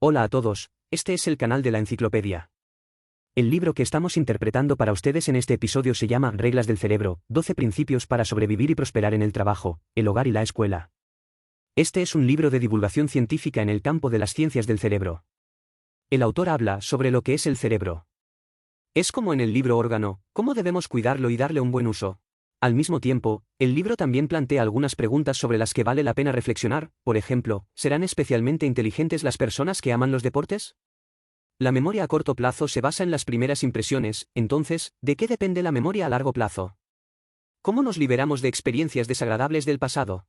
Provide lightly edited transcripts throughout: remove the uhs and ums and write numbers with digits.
Hola a todos, este es el canal de la enciclopedia. El libro que estamos interpretando para ustedes en este episodio se llama Reglas del cerebro, 12 principios para sobrevivir y prosperar en el trabajo, el hogar y la escuela. Este es un libro de divulgación científica en el campo de las ciencias del cerebro. El autor habla sobre lo que es el cerebro. Es como en el libro órgano, cómo debemos cuidarlo y darle un buen uso. Al mismo tiempo, el libro también plantea algunas preguntas sobre las que vale la pena reflexionar, por ejemplo, ¿serán especialmente inteligentes las personas que aman los deportes? La memoria a corto plazo se basa en las primeras impresiones, entonces, ¿de qué depende la memoria a largo plazo? ¿Cómo nos liberamos de experiencias desagradables del pasado?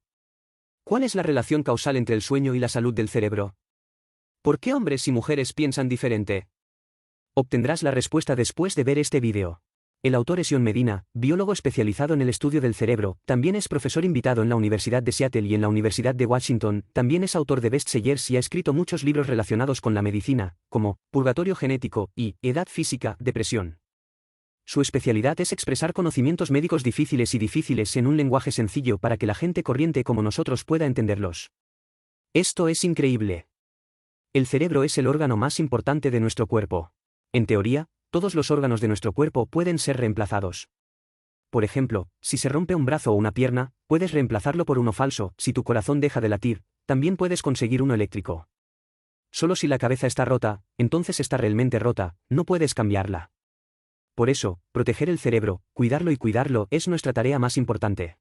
¿Cuál es la relación causal entre el sueño y la salud del cerebro? ¿Por qué hombres y mujeres piensan diferente? Obtendrás la respuesta después de ver este vídeo. El autor es John Medina, biólogo especializado en el estudio del cerebro, también es profesor invitado en la Universidad de Seattle y en la Universidad de Washington, también es autor de bestsellers y ha escrito muchos libros relacionados con la medicina, como Purgatorio genético y Edad física, depresión. Su especialidad es expresar conocimientos médicos difíciles en un lenguaje sencillo para que la gente corriente como nosotros pueda entenderlos. Esto es increíble. El cerebro es el órgano más importante de nuestro cuerpo. En teoría, todos los órganos de nuestro cuerpo pueden ser reemplazados. Por ejemplo, si se rompe un brazo o una pierna, puedes reemplazarlo por uno falso. Si tu corazón deja de latir, también puedes conseguir uno eléctrico. Solo si la cabeza está rota, entonces está realmente rota, no puedes cambiarla. Por eso, proteger el cerebro, cuidarlo es nuestra tarea más importante.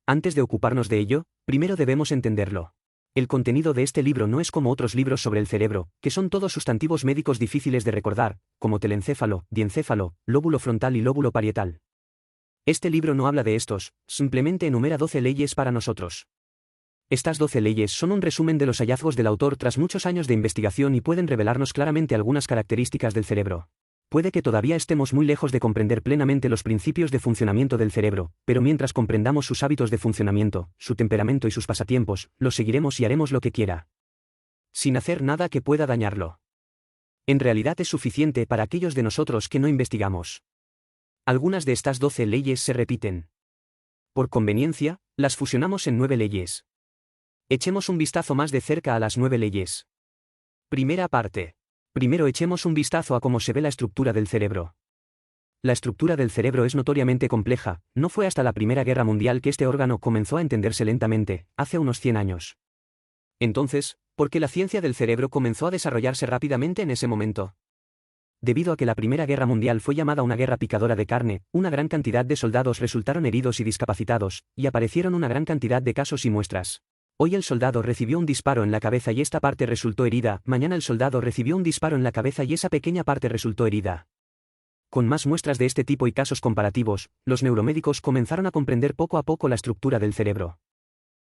Antes de ocuparnos de ello, primero debemos entenderlo. El contenido de este libro no es como otros libros sobre el cerebro, que son todos sustantivos médicos difíciles de recordar, como telencéfalo, diencéfalo, lóbulo frontal y lóbulo parietal. Este libro no habla de estos, simplemente enumera 12 leyes para nosotros. Estas 12 leyes son un resumen de los hallazgos del autor tras muchos años de investigación y pueden revelarnos claramente algunas características del cerebro. Puede que todavía estemos muy lejos de comprender plenamente los principios de funcionamiento del cerebro, pero mientras comprendamos sus hábitos de funcionamiento, su temperamento y sus pasatiempos, lo seguiremos y haremos lo que quiera. Sin hacer nada que pueda dañarlo. En realidad es suficiente para aquellos de nosotros que no investigamos. Algunas de estas 12 leyes se repiten. Por conveniencia, las fusionamos en 9 leyes. Echemos un vistazo más de cerca a las 9 leyes. Primera parte. Primero echemos un vistazo a cómo se ve la estructura del cerebro. La estructura del cerebro es notoriamente compleja, no fue hasta la Primera Guerra Mundial que este órgano comenzó a entenderse lentamente, hace unos 100 años. Entonces, ¿por qué la ciencia del cerebro comenzó a desarrollarse rápidamente en ese momento? Debido a que la Primera Guerra Mundial fue llamada una guerra picadora de carne, una gran cantidad de soldados resultaron heridos y discapacitados, y aparecieron una gran cantidad de casos y muestras. Hoy el soldado recibió un disparo en la cabeza y esta parte resultó herida, mañana el soldado recibió un disparo en la cabeza y esa pequeña parte resultó herida. Con más muestras de este tipo y casos comparativos, los neuromédicos comenzaron a comprender poco a poco la estructura del cerebro.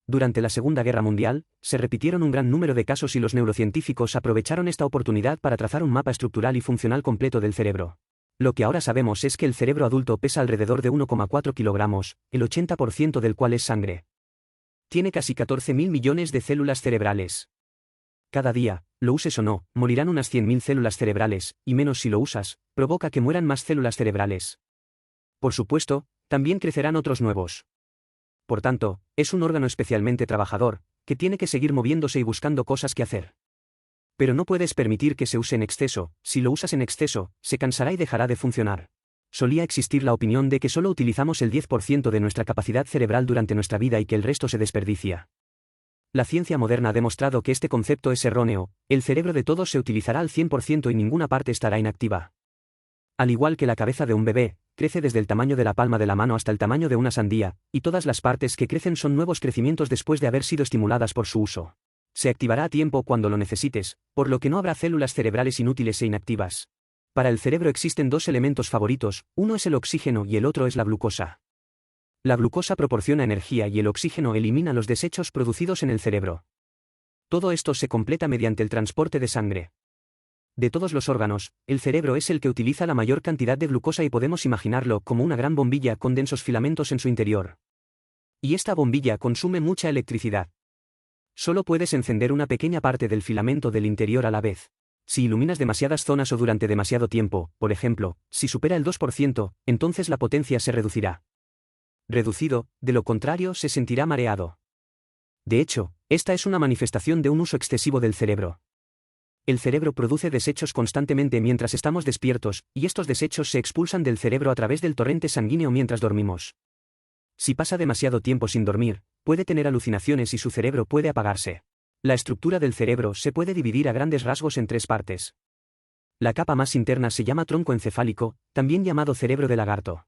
Durante la Segunda Guerra Mundial, se repitieron un gran número de casos y los neurocientíficos aprovecharon esta oportunidad para trazar un mapa estructural y funcional completo del cerebro. Lo que ahora sabemos es que el cerebro adulto pesa alrededor de 1,4 kilogramos, el 80% del cual es sangre. Tiene casi 14.000 millones de células cerebrales. Cada día, lo uses o no, morirán unas 100.000 células cerebrales, y menos si lo usas, provoca que mueran más células cerebrales. Por supuesto, también crecerán otros nuevos. Por tanto, es un órgano especialmente trabajador, que tiene que seguir moviéndose y buscando cosas que hacer. Pero no puedes permitir que se use en exceso, si lo usas en exceso, se cansará y dejará de funcionar. Solía existir la opinión de que solo utilizamos el 10% de nuestra capacidad cerebral durante nuestra vida y que el resto se desperdicia. La ciencia moderna ha demostrado que este concepto es erróneo, el cerebro de todos se utilizará al 100% y ninguna parte estará inactiva. Al igual que la cabeza de un bebé, crece desde el tamaño de la palma de la mano hasta el tamaño de una sandía, y todas las partes que crecen son nuevos crecimientos después de haber sido estimuladas por su uso. Se activará a tiempo cuando lo necesites, por lo que no habrá células cerebrales inútiles e inactivas. Para el cerebro existen dos elementos favoritos, uno es el oxígeno y el otro es la glucosa. La glucosa proporciona energía y el oxígeno elimina los desechos producidos en el cerebro. Todo esto se completa mediante el transporte de sangre. De todos los órganos, el cerebro es el que utiliza la mayor cantidad de glucosa y podemos imaginarlo como una gran bombilla con densos filamentos en su interior. Y esta bombilla consume mucha electricidad. Solo puedes encender una pequeña parte del filamento del interior a la vez. Si iluminas demasiadas zonas o durante demasiado tiempo, por ejemplo, si supera el 2%, entonces la potencia se reducirá. Reducido, de lo contrario se sentirá mareado. De hecho, esta es una manifestación de un uso excesivo del cerebro. El cerebro produce desechos constantemente mientras estamos despiertos, y estos desechos se expulsan del cerebro a través del torrente sanguíneo mientras dormimos. Si pasa demasiado tiempo sin dormir, puede tener alucinaciones y su cerebro puede apagarse. La estructura del cerebro se puede dividir a grandes rasgos en 3 partes. La capa más interna se llama tronco encefálico, también llamado cerebro de lagarto.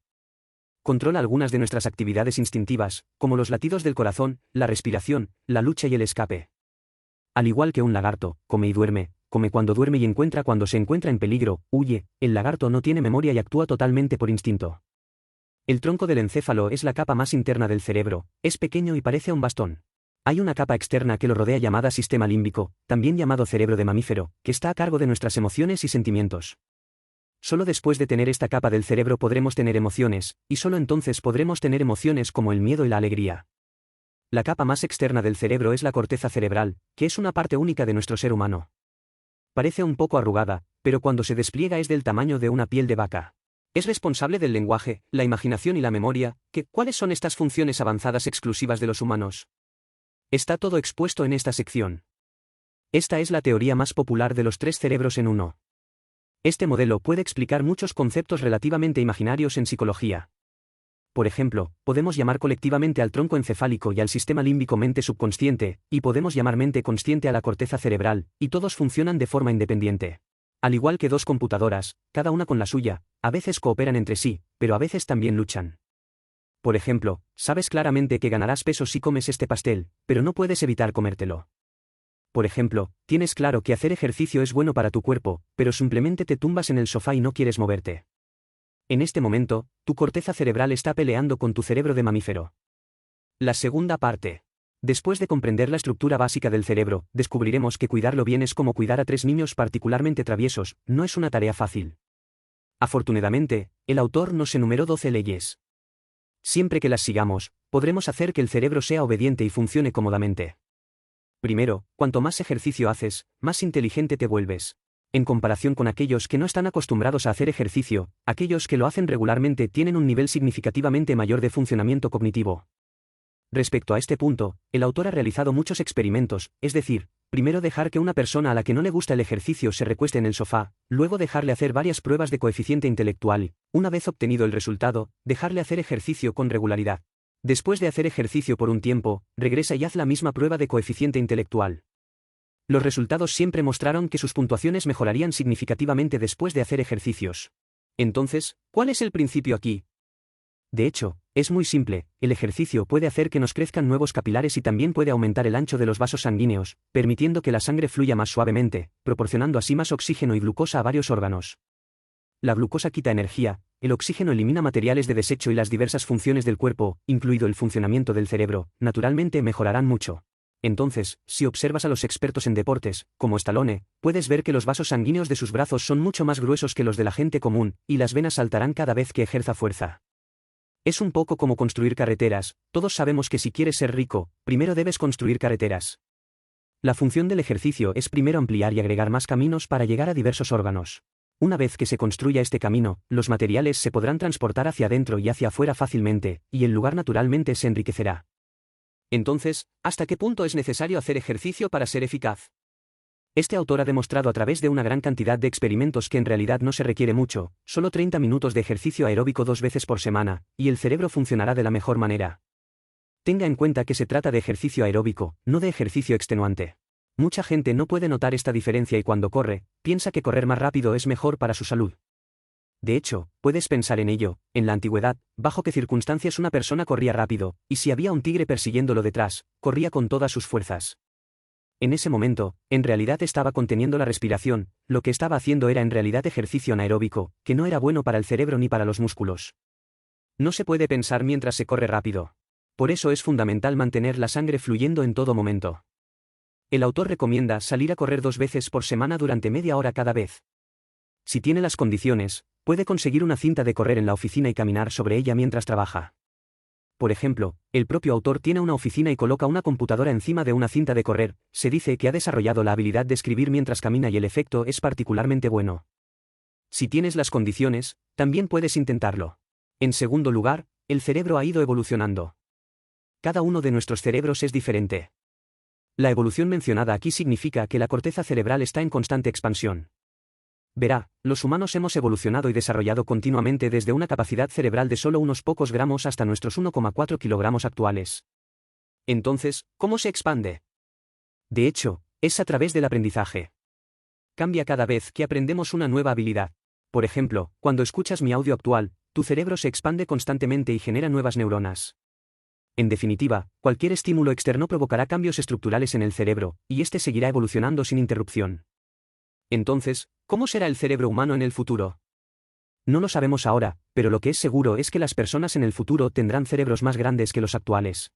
Controla algunas de nuestras actividades instintivas, como los latidos del corazón, la respiración, la lucha y el escape. Al igual que un lagarto, come y duerme, come cuando duerme y encuentra cuando se encuentra en peligro, huye, el lagarto no tiene memoria y actúa totalmente por instinto. El tronco del encéfalo es la capa más interna del cerebro, es pequeño y parece un bastón. Hay una capa externa que lo rodea llamada sistema límbico, también llamado cerebro de mamífero, que está a cargo de nuestras emociones y sentimientos. Solo después de tener esta capa del cerebro podremos tener emociones, y solo entonces podremos tener emociones como el miedo y la alegría. La capa más externa del cerebro es la corteza cerebral, que es una parte única de nuestro ser humano. Parece un poco arrugada, pero cuando se despliega es del tamaño de una piel de vaca. Es responsable del lenguaje, la imaginación y la memoria. ¿Cuáles son estas funciones avanzadas exclusivas de los humanos? Está todo expuesto en esta sección. Esta es la teoría más popular de los 3 cerebros en uno. Este modelo puede explicar muchos conceptos relativamente imaginarios en psicología. Por ejemplo, podemos llamar colectivamente al tronco encefálico y al sistema límbico mente subconsciente, y podemos llamar mente consciente a la corteza cerebral, y todos funcionan de forma independiente. Al igual que 2 computadoras, cada una con la suya, a veces cooperan entre sí, pero a veces también luchan. Por ejemplo, sabes claramente que ganarás peso si comes este pastel, pero no puedes evitar comértelo. Por ejemplo, tienes claro que hacer ejercicio es bueno para tu cuerpo, pero simplemente te tumbas en el sofá y no quieres moverte. En este momento, tu corteza cerebral está peleando con tu cerebro de mamífero. La segunda parte. Después de comprender la estructura básica del cerebro, descubriremos que cuidarlo bien es como cuidar a 3 niños particularmente traviesos, no es una tarea fácil. Afortunadamente, el autor nos enumeró 12 leyes. Siempre que las sigamos, podremos hacer que el cerebro sea obediente y funcione cómodamente. Primero, cuanto más ejercicio haces, más inteligente te vuelves. En comparación con aquellos que no están acostumbrados a hacer ejercicio, aquellos que lo hacen regularmente tienen un nivel significativamente mayor de funcionamiento cognitivo. Respecto a este punto, el autor ha realizado muchos experimentos, es decir, primero dejar que una persona a la que no le gusta el ejercicio se recueste en el sofá, luego dejarle hacer varias pruebas de coeficiente intelectual y, una vez obtenido el resultado, dejarle hacer ejercicio con regularidad. Después de hacer ejercicio por un tiempo, regresa y haz la misma prueba de coeficiente intelectual. Los resultados siempre mostraron que sus puntuaciones mejorarían significativamente después de hacer ejercicios. Entonces, ¿cuál es el principio aquí? De hecho, es muy simple, el ejercicio puede hacer que nos crezcan nuevos capilares y también puede aumentar el ancho de los vasos sanguíneos, permitiendo que la sangre fluya más suavemente, proporcionando así más oxígeno y glucosa a varios órganos. La glucosa quita energía, el oxígeno elimina materiales de desecho y las diversas funciones del cuerpo, incluido el funcionamiento del cerebro, naturalmente mejorarán mucho. Entonces, si observas a los expertos en deportes, como Stallone, puedes ver que los vasos sanguíneos de sus brazos son mucho más gruesos que los de la gente común, y las venas saltarán cada vez que ejerza fuerza. Es un poco como construir carreteras, todos sabemos que si quieres ser rico, primero debes construir carreteras. La función del ejercicio es primero ampliar y agregar más caminos para llegar a diversos órganos. Una vez que se construya este camino, los materiales se podrán transportar hacia adentro y hacia afuera fácilmente, y el lugar naturalmente se enriquecerá. Entonces, ¿hasta qué punto es necesario hacer ejercicio para ser eficaz? Este autor ha demostrado a través de una gran cantidad de experimentos que en realidad no se requiere mucho, solo 30 minutos de ejercicio aeróbico 2 veces por semana, y el cerebro funcionará de la mejor manera. Tenga en cuenta que se trata de ejercicio aeróbico, no de ejercicio extenuante. Mucha gente no puede notar esta diferencia y cuando corre, piensa que correr más rápido es mejor para su salud. De hecho, puedes pensar en ello, en la antigüedad, bajo qué circunstancias una persona corría rápido, y si había un tigre persiguiéndolo detrás, corría con todas sus fuerzas. En ese momento, en realidad estaba conteniendo la respiración, lo que estaba haciendo era en realidad ejercicio anaeróbico, que no era bueno para el cerebro ni para los músculos. No se puede pensar mientras se corre rápido. Por eso es fundamental mantener la sangre fluyendo en todo momento. El autor recomienda salir a correr 2 veces por semana durante media hora cada vez. Si tiene las condiciones, puede conseguir una cinta de correr en la oficina y caminar sobre ella mientras trabaja. Por ejemplo, el propio autor tiene una oficina y coloca una computadora encima de una cinta de correr, se dice que ha desarrollado la habilidad de escribir mientras camina y el efecto es particularmente bueno. Si tienes las condiciones, también puedes intentarlo. En segundo lugar, el cerebro ha ido evolucionando. Cada uno de nuestros cerebros es diferente. La evolución mencionada aquí significa que la corteza cerebral está en constante expansión. Verá, los humanos hemos evolucionado y desarrollado continuamente desde una capacidad cerebral de solo unos pocos gramos hasta nuestros 1,4 kilogramos actuales. Entonces, ¿cómo se expande? De hecho, es a través del aprendizaje. Cambia cada vez que aprendemos una nueva habilidad. Por ejemplo, cuando escuchas mi audio actual, tu cerebro se expande constantemente y genera nuevas neuronas. En definitiva, cualquier estímulo externo provocará cambios estructurales en el cerebro, y este seguirá evolucionando sin interrupción. Entonces, ¿cómo será el cerebro humano en el futuro? No lo sabemos ahora, pero lo que es seguro es que las personas en el futuro tendrán cerebros más grandes que los actuales.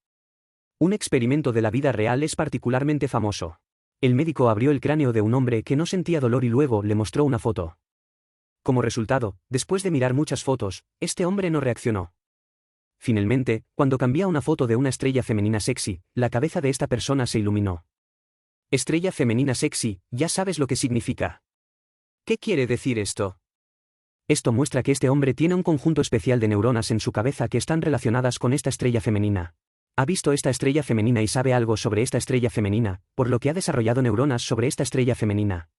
Un experimento de la vida real es particularmente famoso. El médico abrió el cráneo de un hombre que no sentía dolor y luego le mostró una foto. Como resultado, después de mirar muchas fotos, este hombre no reaccionó. Finalmente, cuando cambió una foto de una estrella femenina sexy, la cabeza de esta persona se iluminó. Estrella femenina sexy, ya sabes lo que significa. ¿Qué quiere decir esto? Esto muestra que este hombre tiene un conjunto especial de neuronas en su cabeza que están relacionadas con esta estrella femenina. Ha visto esta estrella femenina y sabe algo sobre esta estrella femenina, por lo que ha desarrollado neuronas sobre esta estrella femenina.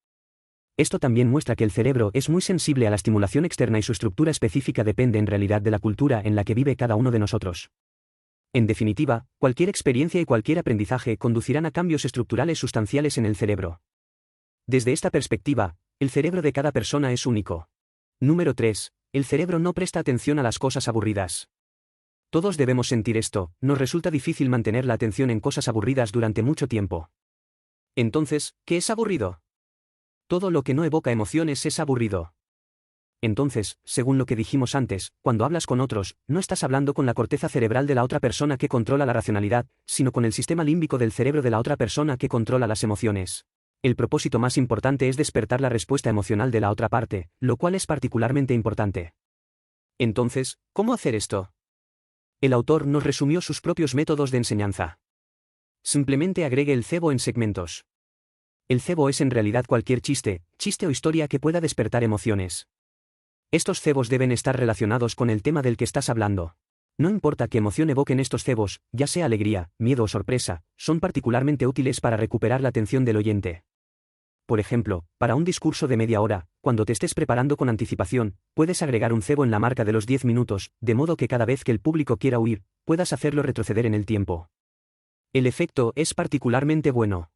Esto también muestra que el cerebro es muy sensible a la estimulación externa y su estructura específica depende en realidad de la cultura en la que vive cada uno de nosotros. En definitiva, cualquier experiencia y cualquier aprendizaje conducirán a cambios estructurales sustanciales en el cerebro. Desde esta perspectiva, el cerebro de cada persona es único. Número 3. El cerebro no presta atención a las cosas aburridas. Todos debemos sentir esto, nos resulta difícil mantener la atención en cosas aburridas durante mucho tiempo. Entonces, ¿qué es aburrido? Todo lo que no evoca emociones es aburrido. Entonces, según lo que dijimos antes, cuando hablas con otros, no estás hablando con la corteza cerebral de la otra persona que controla la racionalidad, sino con el sistema límbico del cerebro de la otra persona que controla las emociones. El propósito más importante es despertar la respuesta emocional de la otra parte, lo cual es particularmente importante. Entonces, ¿cómo hacer esto? El autor nos resumió sus propios métodos de enseñanza. Simplemente agregue el cebo en segmentos. El cebo es en realidad cualquier chiste o historia que pueda despertar emociones. Estos cebos deben estar relacionados con el tema del que estás hablando. No importa qué emoción evoquen estos cebos, ya sea alegría, miedo o sorpresa, son particularmente útiles para recuperar la atención del oyente. Por ejemplo, para un discurso de media hora, cuando te estés preparando con anticipación, puedes agregar un cebo en la marca de los 10 minutos, de modo que cada vez que el público quiera huir, puedas hacerlo retroceder en el tiempo. El efecto es particularmente bueno.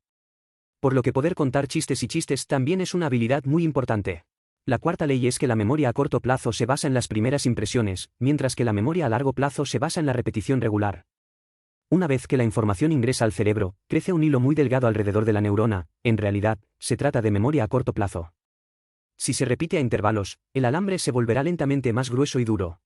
Por lo que poder contar chistes también es una habilidad muy importante. La cuarta ley es que la memoria a corto plazo se basa en las primeras impresiones, mientras que la memoria a largo plazo se basa en la repetición regular. Una vez que la información ingresa al cerebro, crece un hilo muy delgado alrededor de la neurona, en realidad, se trata de memoria a corto plazo. Si se repite a intervalos, el alambre se volverá lentamente más grueso y duro.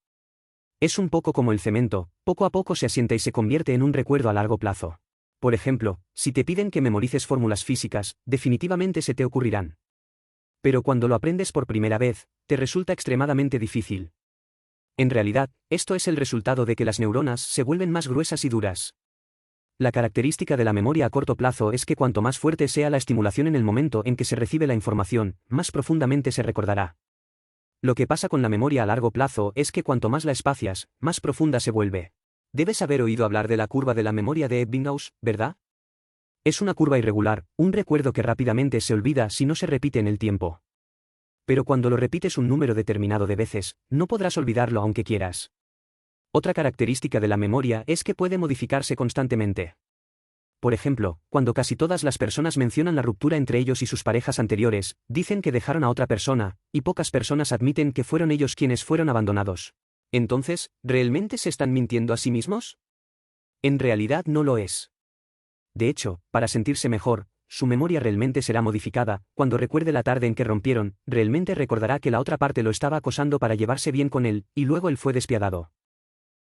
Es un poco como el cemento, poco a poco se asienta y se convierte en un recuerdo a largo plazo. Por ejemplo, si te piden que memorices fórmulas físicas, definitivamente se te ocurrirán. Pero cuando lo aprendes por primera vez, te resulta extremadamente difícil. En realidad, esto es el resultado de que las neuronas se vuelven más gruesas y duras. La característica de la memoria a corto plazo es que cuanto más fuerte sea la estimulación en el momento en que se recibe la información, más profundamente se recordará. Lo que pasa con la memoria a largo plazo es que cuanto más la espacias, más profunda se vuelve. Debes haber oído hablar de la curva de la memoria de Ebbinghaus, ¿verdad? Es una curva irregular, un recuerdo que rápidamente se olvida si no se repite en el tiempo. Pero cuando lo repites un número determinado de veces, no podrás olvidarlo aunque quieras. Otra característica de la memoria es que puede modificarse constantemente. Por ejemplo, cuando casi todas las personas mencionan la ruptura entre ellos y sus parejas anteriores, dicen que dejaron a otra persona, y pocas personas admiten que fueron ellos quienes fueron abandonados. Entonces, ¿realmente se están mintiendo a sí mismos? En realidad no lo es. De hecho, para sentirse mejor, su memoria realmente será modificada. Cuando recuerde la tarde en que rompieron, realmente recordará que la otra parte lo estaba acosando para llevarse bien con él, y luego él fue despiadado.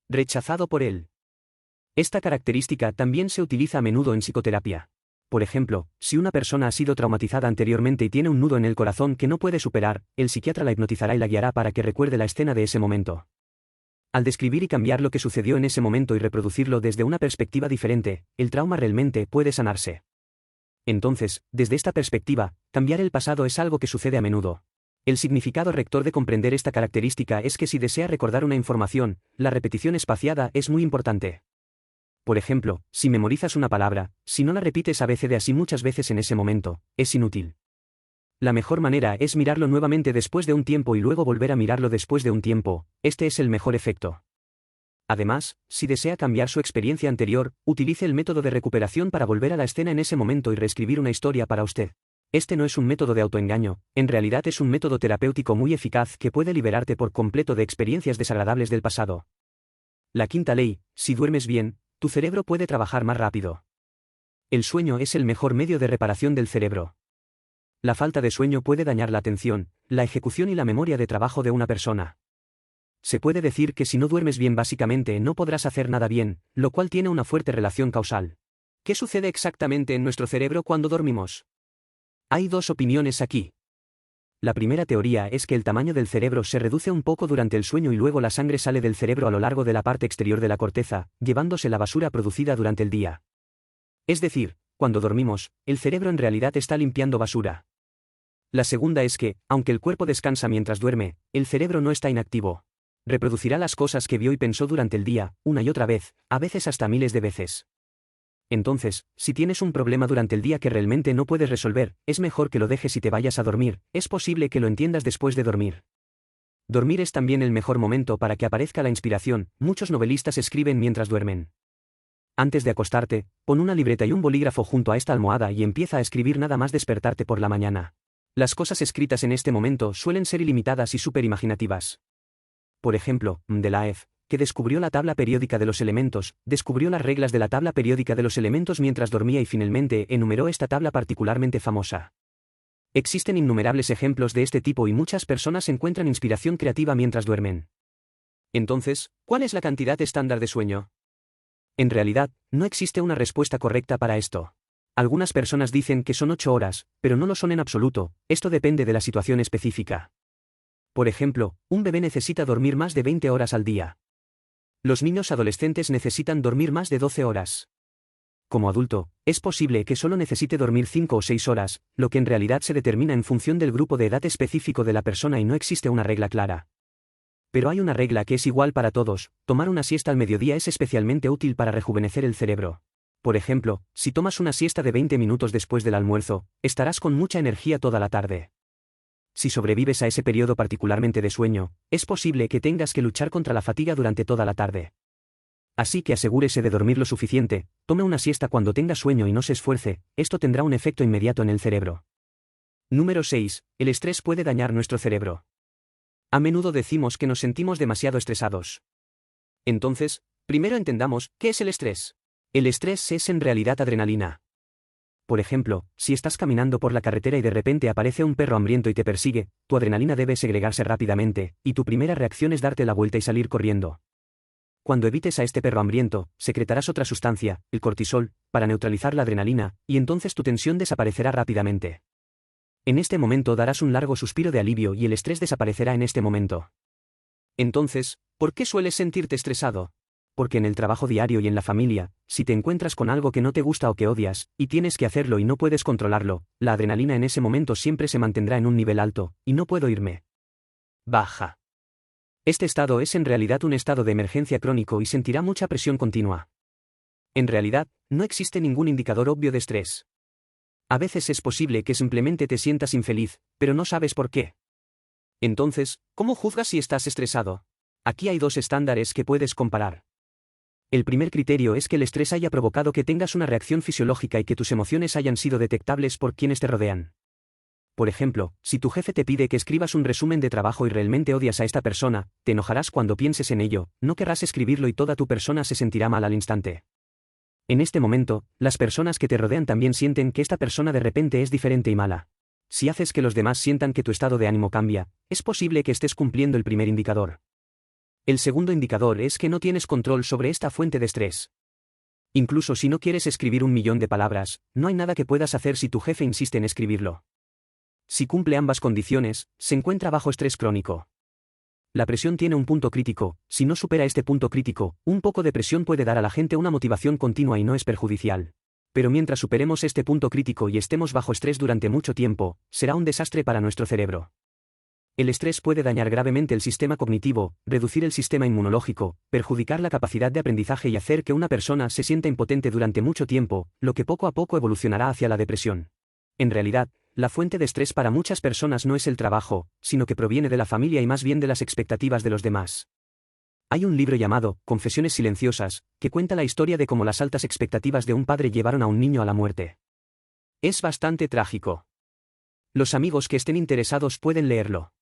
Rechazado por él. Esta característica también se utiliza a menudo en psicoterapia. Por ejemplo, si una persona ha sido traumatizada anteriormente y tiene un nudo en el corazón que no puede superar, el psiquiatra la hipnotizará y la guiará para que recuerde la escena de ese momento. Al describir y cambiar lo que sucedió en ese momento y reproducirlo desde una perspectiva diferente, el trauma realmente puede sanarse. Entonces, desde esta perspectiva, cambiar el pasado es algo que sucede a menudo. El significado rector de comprender esta característica es que si desea recordar una información, la repetición espaciada es muy importante. Por ejemplo, si memorizas una palabra, si no la repites abc de así muchas veces en ese momento, es inútil. La mejor manera es mirarlo nuevamente después de un tiempo y luego volver a mirarlo después de un tiempo, este es el mejor efecto. Además, si desea cambiar su experiencia anterior, utilice el método de recuperación para volver a la escena en ese momento y reescribir una historia para usted. Este no es un método de autoengaño, en realidad es un método terapéutico muy eficaz que puede liberarte por completo de experiencias desagradables del pasado. La quinta ley: si duermes bien, tu cerebro puede trabajar más rápido. El sueño es el mejor medio de reparación del cerebro. La falta de sueño puede dañar la atención, la ejecución y la memoria de trabajo de una persona. Se puede decir que si no duermes bien básicamente no podrás hacer nada bien, lo cual tiene una fuerte relación causal. ¿Qué sucede exactamente en nuestro cerebro cuando dormimos? Hay dos opiniones aquí. La primera teoría es que el tamaño del cerebro se reduce un poco durante el sueño y luego la sangre sale del cerebro a lo largo de la parte exterior de la corteza, llevándose la basura producida durante el día. Es decir, cuando dormimos, el cerebro en realidad está limpiando basura. La segunda es que, aunque el cuerpo descansa mientras duerme, el cerebro no está inactivo. Reproducirá las cosas que vio y pensó durante el día, una y otra vez, a veces hasta miles de veces. Entonces, si tienes un problema durante el día que realmente no puedes resolver, es mejor que lo dejes y te vayas a dormir, es posible que lo entiendas después de dormir. Dormir es también el mejor momento para que aparezca la inspiración, muchos novelistas escriben mientras duermen. Antes de acostarte, pon una libreta y un bolígrafo junto a esta almohada y empieza a escribir nada más despertarte por la mañana. Las cosas escritas en este momento suelen ser ilimitadas y súper imaginativas. Por ejemplo, Mendeleev, que descubrió la tabla periódica de los elementos, descubrió las reglas de la tabla periódica de los elementos mientras dormía y finalmente enumeró esta tabla particularmente famosa. Existen innumerables ejemplos de este tipo y muchas personas encuentran inspiración creativa mientras duermen. Entonces, ¿cuál es la cantidad estándar de sueño? En realidad, no existe una respuesta correcta para esto. Algunas personas dicen que son 8 horas, pero no lo son en absoluto, esto depende de la situación específica. Por ejemplo, un bebé necesita dormir más de 20 horas al día. Los niños adolescentes necesitan dormir más de 12 horas. Como adulto, es posible que solo necesite dormir 5 o 6 horas, lo que en realidad se determina en función del grupo de edad específico de la persona y no existe una regla clara. Pero hay una regla que es igual para todos: tomar una siesta al mediodía es especialmente útil para rejuvenecer el cerebro. Por ejemplo, si tomas una siesta de 20 minutos después del almuerzo, estarás con mucha energía toda la tarde. Si sobrevives a ese periodo particularmente de sueño, es posible que tengas que luchar contra la fatiga durante toda la tarde. Así que asegúrese de dormir lo suficiente, tome una siesta cuando tenga sueño y no se esfuerce, esto tendrá un efecto inmediato en el cerebro. Número 6. El estrés puede dañar nuestro cerebro. A menudo decimos que nos sentimos demasiado estresados. Entonces, primero entendamos, ¿qué es el estrés? El estrés es en realidad adrenalina. Por ejemplo, si estás caminando por la carretera y de repente aparece un perro hambriento y te persigue, tu adrenalina debe segregarse rápidamente, y tu primera reacción es darte la vuelta y salir corriendo. Cuando evites a este perro hambriento, secretarás otra sustancia, el cortisol, para neutralizar la adrenalina, y entonces tu tensión desaparecerá rápidamente. En este momento darás un largo suspiro de alivio y el estrés desaparecerá en este momento. Entonces, ¿por qué sueles sentirte estresado? Porque en el trabajo diario y en la familia, si te encuentras con algo que no te gusta o que odias, y tienes que hacerlo y no puedes controlarlo, la adrenalina en ese momento siempre se mantendrá en un nivel alto, y no puedo irme. Baja. Este estado es en realidad un estado de emergencia crónico y sentirá mucha presión continua. En realidad, no existe ningún indicador obvio de estrés. A veces es posible que simplemente te sientas infeliz, pero no sabes por qué. Entonces, ¿cómo juzgas si estás estresado? Aquí hay dos estándares que puedes comparar. El primer criterio es que el estrés haya provocado que tengas una reacción fisiológica y que tus emociones hayan sido detectables por quienes te rodean. Por ejemplo, si tu jefe te pide que escribas un resumen de trabajo y realmente odias a esta persona, te enojarás cuando pienses en ello, no querrás escribirlo y toda tu persona se sentirá mal al instante. En este momento, las personas que te rodean también sienten que esta persona de repente es diferente y mala. Si haces que los demás sientan que tu estado de ánimo cambia, es posible que estés cumpliendo el primer indicador. El segundo indicador es que no tienes control sobre esta fuente de estrés. Incluso si no quieres escribir 1.000.000 de palabras, no hay nada que puedas hacer si tu jefe insiste en escribirlo. Si cumple ambas condiciones, se encuentra bajo estrés crónico. La presión tiene un punto crítico, si no supera este punto crítico, un poco de presión puede dar a la gente una motivación continua y no es perjudicial. Pero mientras superemos este punto crítico y estemos bajo estrés durante mucho tiempo, será un desastre para nuestro cerebro. El estrés puede dañar gravemente el sistema cognitivo, reducir el sistema inmunológico, perjudicar la capacidad de aprendizaje y hacer que una persona se sienta impotente durante mucho tiempo, lo que poco a poco evolucionará hacia la depresión. En realidad, la fuente de estrés para muchas personas no es el trabajo, sino que proviene de la familia y más bien de las expectativas de los demás. Hay un libro llamado Confesiones silenciosas, que cuenta la historia de cómo las altas expectativas de un padre llevaron a un niño a la muerte. Es bastante trágico. Los amigos que estén interesados pueden leerlo.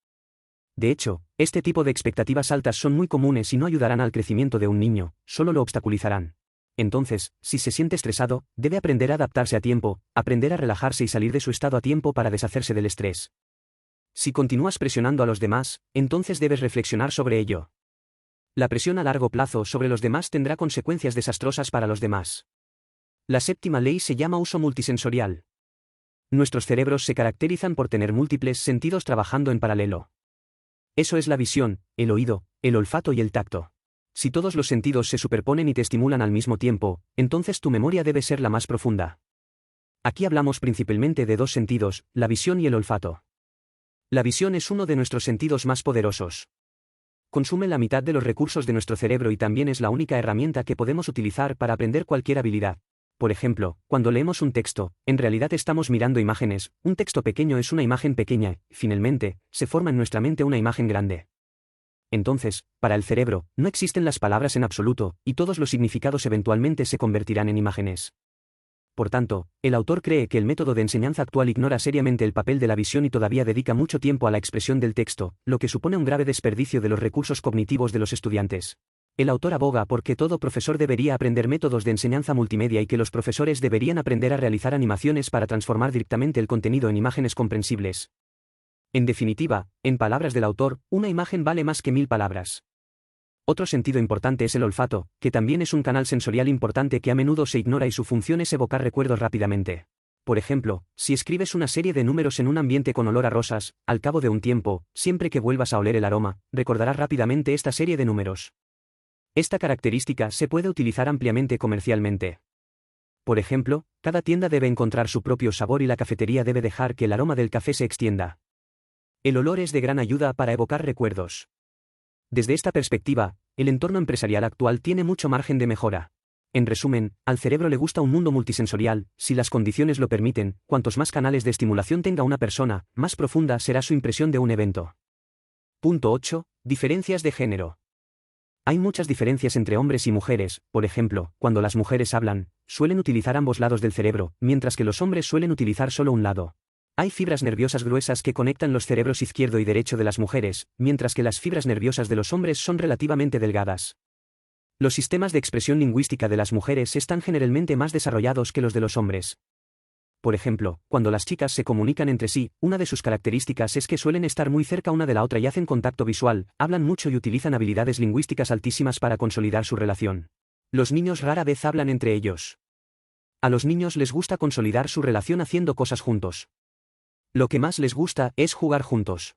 De hecho, este tipo de expectativas altas son muy comunes y no ayudarán al crecimiento de un niño, solo lo obstaculizarán. Entonces, si se siente estresado, debe aprender a adaptarse a tiempo, aprender a relajarse y salir de su estado a tiempo para deshacerse del estrés. Si continúas presionando a los demás, entonces debes reflexionar sobre ello. La presión a largo plazo sobre los demás tendrá consecuencias desastrosas para los demás. La séptima ley se llama uso multisensorial. Nuestros cerebros se caracterizan por tener múltiples sentidos trabajando en paralelo. Eso es la visión, el oído, el olfato y el tacto. Si todos los sentidos se superponen y te estimulan al mismo tiempo, entonces tu memoria debe ser la más profunda. Aquí hablamos principalmente de dos sentidos, la visión y el olfato. La visión es uno de nuestros sentidos más poderosos. Consume la mitad de los recursos de nuestro cerebro y también es la única herramienta que podemos utilizar para aprender cualquier habilidad. Por ejemplo, cuando leemos un texto, en realidad estamos mirando imágenes, un texto pequeño es una imagen pequeña, y, finalmente, se forma en nuestra mente una imagen grande. Entonces, para el cerebro, no existen las palabras en absoluto, y todos los significados eventualmente se convertirán en imágenes. Por tanto, el autor cree que el método de enseñanza actual ignora seriamente el papel de la visión y todavía dedica mucho tiempo a la expresión del texto, lo que supone un grave desperdicio de los recursos cognitivos de los estudiantes. El autor aboga por que todo profesor debería aprender métodos de enseñanza multimedia y que los profesores deberían aprender a realizar animaciones para transformar directamente el contenido en imágenes comprensibles. En definitiva, en palabras del autor, una imagen vale más que 1000 palabras. Otro sentido importante es el olfato, que también es un canal sensorial importante que a menudo se ignora y su función es evocar recuerdos rápidamente. Por ejemplo, si escribes una serie de números en un ambiente con olor a rosas, al cabo de un tiempo, siempre que vuelvas a oler el aroma, recordarás rápidamente esta serie de números. Esta característica se puede utilizar ampliamente comercialmente. Por ejemplo, cada tienda debe encontrar su propio sabor y la cafetería debe dejar que el aroma del café se extienda. El olor es de gran ayuda para evocar recuerdos. Desde esta perspectiva, el entorno empresarial actual tiene mucho margen de mejora. En resumen, al cerebro le gusta un mundo multisensorial, si las condiciones lo permiten, cuantos más canales de estimulación tenga una persona, más profunda será su impresión de un evento. Punto 8. Diferencias de género. Hay muchas diferencias entre hombres y mujeres, por ejemplo, cuando las mujeres hablan, suelen utilizar ambos lados del cerebro, mientras que los hombres suelen utilizar solo un lado. Hay fibras nerviosas gruesas que conectan los cerebros izquierdo y derecho de las mujeres, mientras que las fibras nerviosas de los hombres son relativamente delgadas. Los sistemas de expresión lingüística de las mujeres están generalmente más desarrollados que los de los hombres. Por ejemplo, cuando las chicas se comunican entre sí, una de sus características es que suelen estar muy cerca una de la otra y hacen contacto visual, hablan mucho y utilizan habilidades lingüísticas altísimas para consolidar su relación. Los niños rara vez hablan entre ellos. A los niños les gusta consolidar su relación haciendo cosas juntos. Lo que más les gusta es jugar juntos.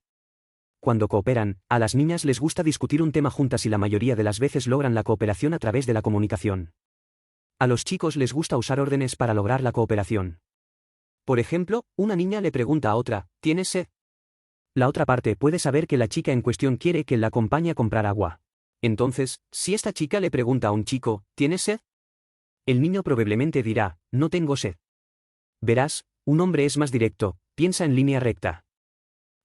Cuando cooperan, a las niñas les gusta discutir un tema juntas y la mayoría de las veces logran la cooperación a través de la comunicación. A los chicos les gusta usar órdenes para lograr la cooperación. Por ejemplo, una niña le pregunta a otra, ¿tienes sed? La otra parte puede saber que la chica en cuestión quiere que la acompañe a comprar agua. Entonces, si esta chica le pregunta a un chico, ¿tienes sed? El niño probablemente dirá, no tengo sed. Verás, un hombre es más directo, piensa en línea recta.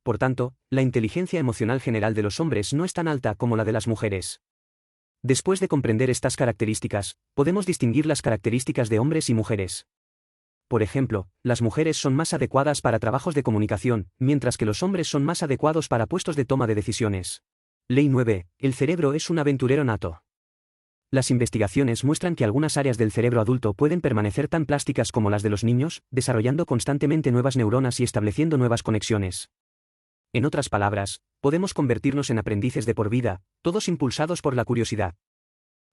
Por tanto, la inteligencia emocional general de los hombres no es tan alta como la de las mujeres. Después de comprender estas características, podemos distinguir las características de hombres y mujeres. Por ejemplo, las mujeres son más adecuadas para trabajos de comunicación, mientras que los hombres son más adecuados para puestos de toma de decisiones. Ley 9. El cerebro es un aventurero nato. Las investigaciones muestran que algunas áreas del cerebro adulto pueden permanecer tan plásticas como las de los niños, desarrollando constantemente nuevas neuronas y estableciendo nuevas conexiones. En otras palabras, podemos convertirnos en aprendices de por vida, todos impulsados por la curiosidad.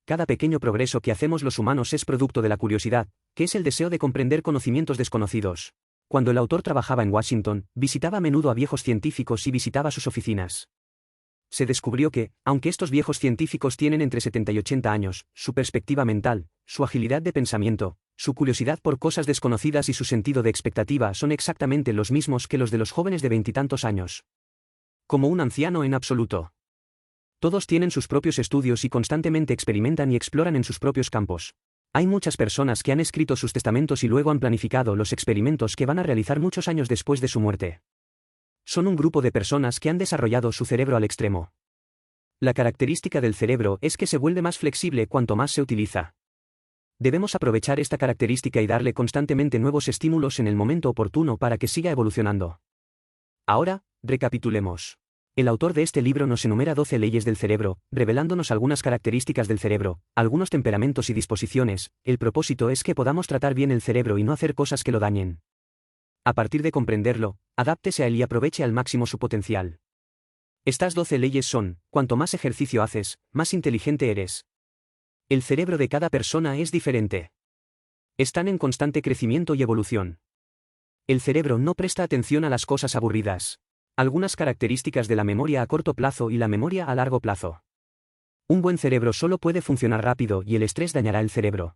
Cada pequeño progreso que hacemos los humanos es producto de la curiosidad, que es el deseo de comprender conocimientos desconocidos. Cuando el autor trabajaba en Washington, visitaba a menudo a viejos científicos y visitaba sus oficinas. Se descubrió que, aunque estos viejos científicos tienen entre 70 y 80 años, su perspectiva mental, su agilidad de pensamiento, su curiosidad por cosas desconocidas y su sentido de expectativa son exactamente los mismos que los de los jóvenes de veintitantos años. como un anciano en absoluto. Todos tienen sus propios estudios y constantemente experimentan y exploran en sus propios campos. Hay muchas personas que han escrito sus testamentos y luego han planificado los experimentos que van a realizar muchos años después de su muerte. Son un grupo de personas que han desarrollado su cerebro al extremo. La característica del cerebro es que se vuelve más flexible cuanto más se utiliza. Debemos aprovechar esta característica y darle constantemente nuevos estímulos en el momento oportuno para que siga evolucionando. Ahora, recapitulemos. El autor de este libro nos enumera 12 leyes del cerebro, revelándonos algunas características del cerebro, algunos temperamentos y disposiciones. El propósito es que podamos tratar bien el cerebro y no hacer cosas que lo dañen. A partir de comprenderlo, adáptese a él y aproveche al máximo su potencial. Estas 12 leyes son: cuanto más ejercicio haces, más inteligente eres. El cerebro de cada persona es diferente. Están en constante crecimiento y evolución. El cerebro no presta atención a las cosas aburridas. Algunas características de la memoria a corto plazo y la memoria a largo plazo. Un buen cerebro solo puede funcionar rápido y el estrés dañará el cerebro.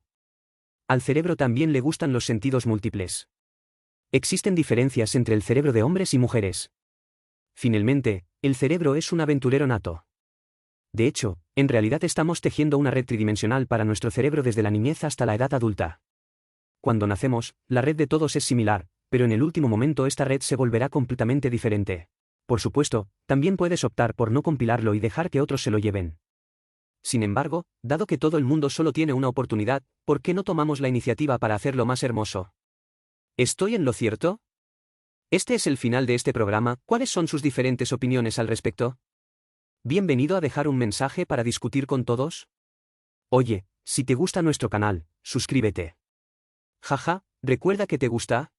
Al cerebro también le gustan los sentidos múltiples. Existen diferencias entre el cerebro de hombres y mujeres. Finalmente, el cerebro es un aventurero nato. De hecho, en realidad estamos tejiendo una red tridimensional para nuestro cerebro desde la niñez hasta la edad adulta. Cuando nacemos, la red de todos es similar, pero en el último momento esta red se volverá completamente diferente. Por supuesto, también puedes optar por no compilarlo y dejar que otros se lo lleven. Sin embargo, dado que todo el mundo solo tiene una oportunidad, ¿por qué no tomamos la iniciativa para hacerlo más hermoso? ¿Estoy en lo cierto? Este es el final de este programa. ¿Cuáles son sus diferentes opiniones al respecto? Bienvenido a dejar un mensaje para discutir con todos. Oye, si te gusta nuestro canal, suscríbete. Jaja, ¿recuerda que te gusta?